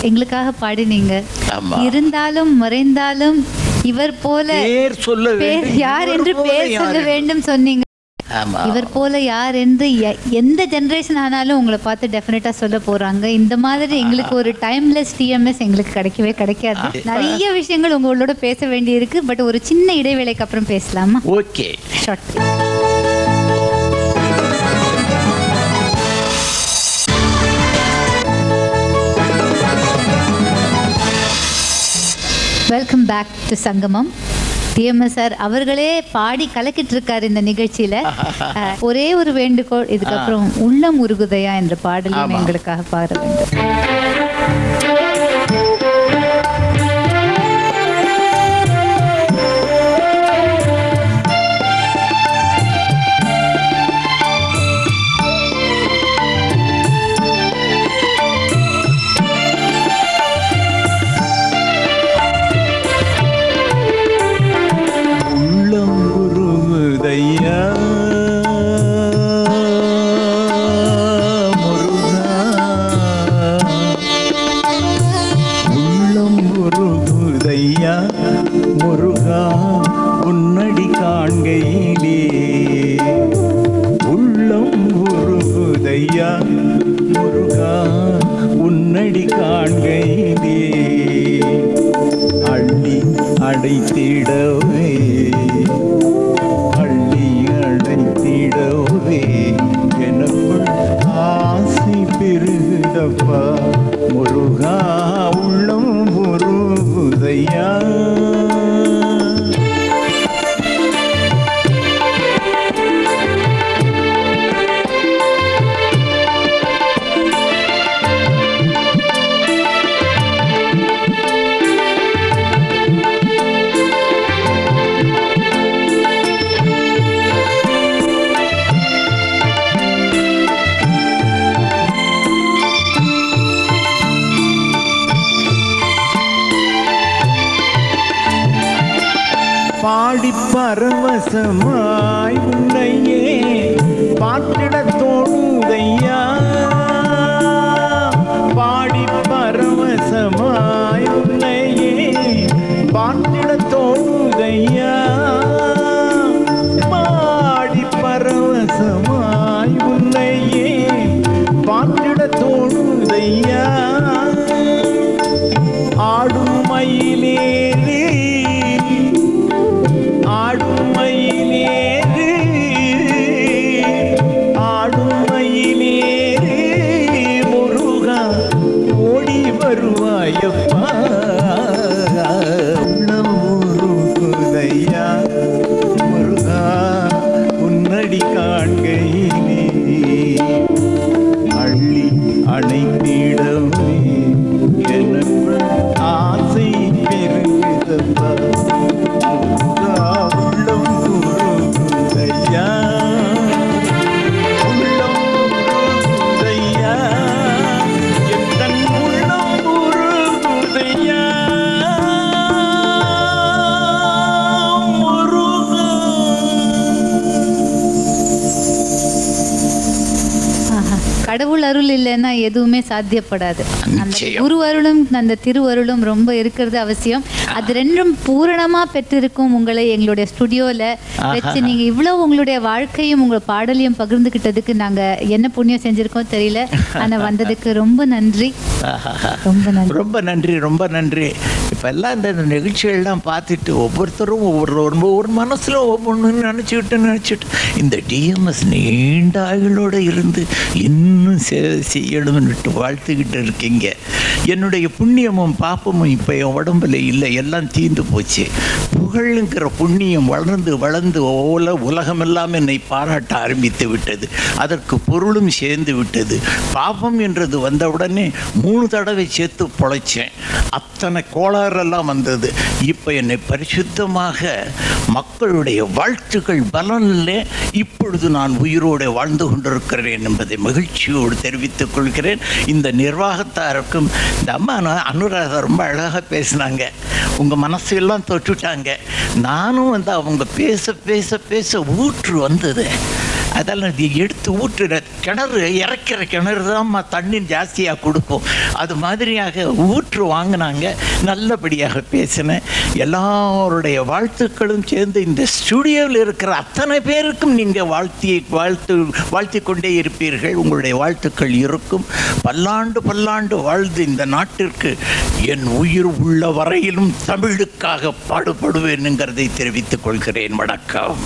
எங்களுக்காக பாடினீங்க. இருந்தாலும் மறைந்தாலும் இவர் போல யார் என்று பேர் சொல்ல வேண்டும் சொன்னீங்க. இவர் போல யார் என்று எந்த ஜெனரேஷன் ஆனாலும் உங்களை பார்த்து டெஃபினட்டா சொல்ல போறாங்க. இந்த மாதிரி எங்களுக்கு ஒரு டைம்லெஸ் டிஎம்எஸ் எங்களுக்கு கிடைக்கவே கிடைக்காது. நிறைய விஷயங்கள் உங்களோட பேச வேண்டி இருக்கு. பட் ஒரு சின்ன இடைவேளைக்கு அப்புறம் பேசலாமா? Okay. Short. Welcome back to Sangamam. TMS sir அவர்களே பாடி கலக்கிட்டு இருக்காரு இந்த நிகழ்ச்சியில. ஒரே ஒரு வேண்டுகோள், இதுக்கப்புறம் உள்ளம் உருகுதையா என்ற பாடலும் எங்களுக்காக பாட வேண்டும். முருகா உன்னடி காண்கையிலே உள்ளம் உருகுதையா, முருகா உன்னடி காண்கையிலே அள்ளி அடைத்திடவே, அள்ளி அடைத்திடவே எனக்குள் ஆசை பெருகுதப்பா, முருகா உள்ளம் உருகுதையா. பாடி பரவசமாய் உன்னையே பாட்டிட தோணுதையா, பாடி பரவசமாய் உன்னையே பாட்டிட தோணுதையா, பாடி பரவசமாய் உன்னையே பாட்டிட தோணுதையா, ஆடும் மயிலேறி முருகா ஓடி வருவாயப்பா, உள்ளம் உருகுதையா, முருகா உன்னடி காண்கையிலே அள்ளி அணைத்திடவே எனக்கு ஆசை பெருகுதப்பா, கடவுள் அருள் இல்லைன்னா எதுவுமே சாத்தியப்படாது. அந்த குரு அருளும் அந்த திருவருளும் ரொம்ப இருக்கிறது அவசியம். அது ரெண்டும் பூரணமா பெற்றிருக்கும் உங்களை எங்களுடைய ஸ்டுடியோல வச்சு நீங்க இவ்வளவு உங்களுடைய வாழ்க்கையும் உங்க பாடலையும் பகிர்ந்துகிட்டதுக்கு நாங்க என்ன புண்ணியம் செஞ்சிருக்கோம் தெரியல. ஆனா வந்ததுக்கு ரொம்ப நன்றி, ரொம்ப நன்றி, ரொம்ப நன்றி, ரொம்ப நன்றி. இப்போ எல்லாம் இந்த நிகழ்ச்சிகள்லாம் பார்த்துட்டு ஒவ்வொருத்தரும் ஒவ்வொரு மனசில் ஒவ்வொன்று நினச்சிக்கிட்டு இந்த டிஎம்எஸ் நீண்ட ஆயுளோடு இருந்து இன்னும் செய்யணும்னுட்டு வாழ்த்துக்கிட்டு இருக்கீங்க. என்னுடைய புண்ணியமும் பாப்பமும் இப்போ என் உடம்புல இல்லை, எல்லாம் தீர்ந்து போச்சு. புகழுங்கிற புண்ணியம் வளர்ந்து வளர்ந்து உலகமெல்லாம் என்னை பாராட்ட ஆரம்பித்து விட்டது. அதற்கு பொருளும் சேர்ந்து விட்டது. பாப்பம் என்றது வந்தவுடனே 3 தடவை சேர்த்து பொழைச்சேன். அத்தனை கோளாறெல்லாம் வந்தது. இப்போ என்னை பரிசுத்தமாக மக்களுடைய வாழ்த்துக்கள் பலனில் இப்பொழுது நான் உயிரோடு வாழ்ந்து கொண்டிருக்கிறேன் என்பதை மகிழ்ச்சியோடு தெரிவித்துக் கொள்கிறேன். இந்த நிர்வாகத்தாருக்கும் இந்த அம்மா அனுராதா ரொம்ப அழகாக பேசினாங்க. உங்கள் மனசெல்லாம் தொட்டுட்டாங்க. நானும் அவங்க பேச பேச பேச ஊற்று வந்தது. அதெல்லாம் எடுத்து ஊற்றுற கிணறு, இறக்கிற கிணறு தான் தண்ணி ஜாஸ்தியாக கொடுக்கும். அது மாதிரியாக ஊற்று வாங்கினாங்க. நல்லபடியாக பேசினேன். எல்லாருடைய வாழ்த்துக்களும் சேர்ந்து இந்த ஸ்டுடியோவில் இருக்கிற அத்தனை பேருக்கும் நீங்கள் வாழ்த்தி கொண்டே இருப்பீர்கள். உங்களுடைய வாழ்த்துக்கள் இருக்கும். பல்லாண்டு பல்லாண்டு வாழ்ந்து இந்த நாட்டிற்கு என் உயிர் உள்ள வரையிலும் தமிழுக்காக பாடுபடுவேன் என்கிறதை தெரிவித்துக் கொள்கிறேன். வணக்கம்.